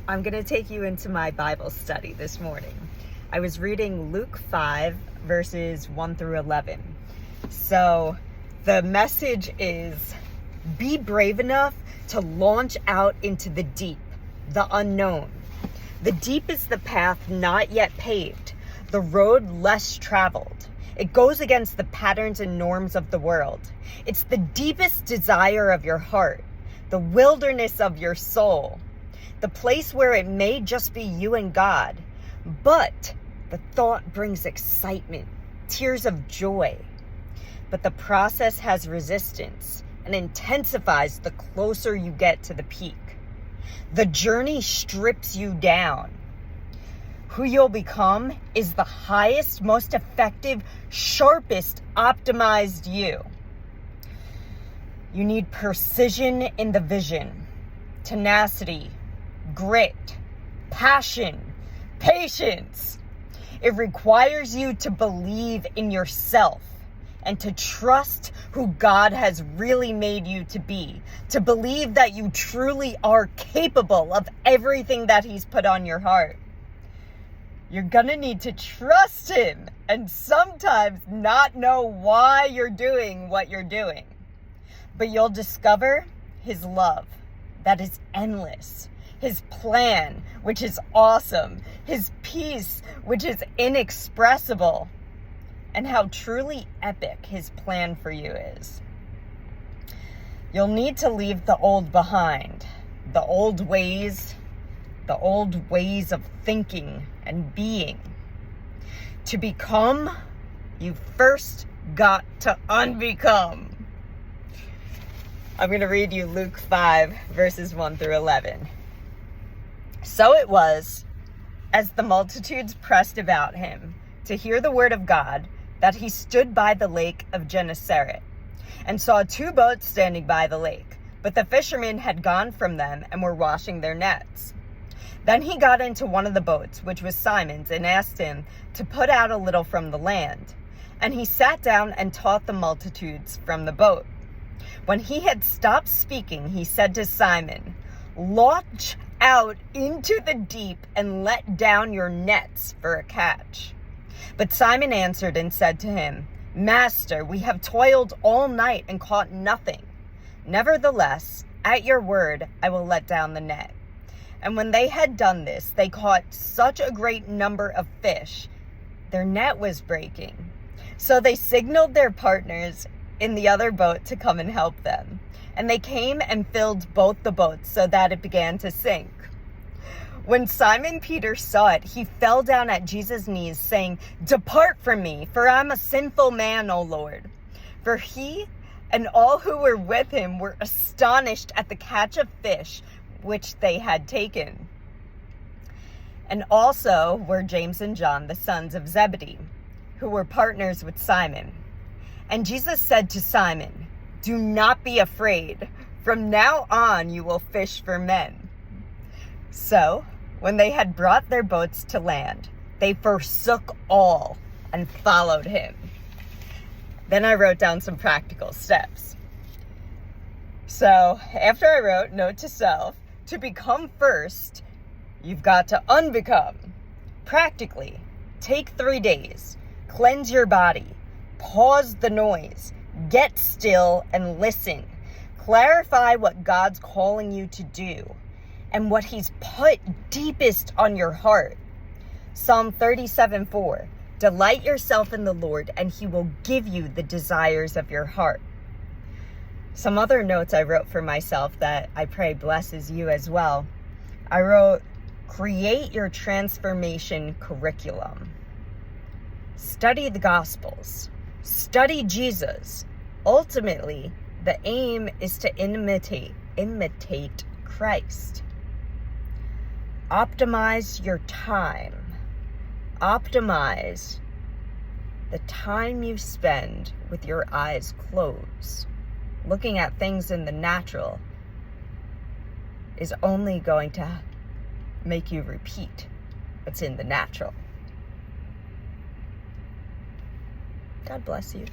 I'm going to take you into my Bible study this morning. I was reading Luke 5, verses 1 through 11. So the message is, be brave enough to launch out into the deep, the unknown. The deep is the path not yet paved, the road less traveled. It goes against the patterns and norms of the world. It's the deepest desire of your heart, the wilderness of your soul, the place where it may just be you and God, but the thought brings excitement, tears of joy. But the process has resistance and intensifies the closer you get to the peak. The journey strips you down. Who you'll become is the highest, most effective, sharpest, optimized you. You need precision in the vision, tenacity, grit, passion, patience. It requires you to believe in yourself and to trust who God has really made you to be, to believe that you truly are capable of everything that He's put on your heart. You're gonna need to trust Him and sometimes not know why you're doing what you're doing. But you'll discover His love that is endless, His plan, which is awesome, His peace, which is inexpressible, and how truly epic His plan for you is. You'll need to leave the old behind, the old ways of thinking and being. To become, you first got to unbecome. I'm going to read you Luke 5, verses 1 through 11. So it was, as the multitudes pressed about him to hear the word of God, that he stood by the lake of Gennesaret, and saw 2 boats standing by the lake, but the fishermen had gone from them and were washing their nets. Then he got into one of the boats, which was Simon's, and asked him to put out a little from the land. And he sat down and taught the multitudes from the boat. When he had stopped speaking, he said to Simon, "Launch out into the deep and let down your nets for a catch." But Simon answered and said to him, "Master, we have toiled all night and caught nothing. Nevertheless, at your word, I will let down the net." And when they had done this, they caught such a great number of fish, their net was breaking. So they signaled their partners in the other boat to come and help them. And they came and filled both the boats so that it began to sink. When Simon Peter saw it, he fell down at Jesus' knees, saying, "Depart from me, for I'm a sinful man, O Lord." For he and all who were with him were astonished at the catch of fish which they had taken. And also were James and John, the sons of Zebedee, who were partners with Simon. And Jesus said to Simon, "Do not be afraid. From now on you will fish for men." So, when they had brought their boats to land, they forsook all and followed him. Then I wrote down some practical steps. So, after I wrote, note to self, to become first, you've got to unbecome. Practically, take 3 days, cleanse your body, pause the noise, get still and listen. Clarify what God's calling you to do and what He's put deepest on your heart. Psalm 37:4, delight yourself in the Lord and He will give you the desires of your heart. Some other notes I wrote for myself that I pray blesses you as well. I wrote, create your transformation curriculum. Study the Gospels. Study Jesus. Ultimately, the aim is to imitate Christ. Optimize your time. Optimize the time you spend with your eyes closed. Looking at things in the natural is only going to make you repeat what's in the natural. God bless you.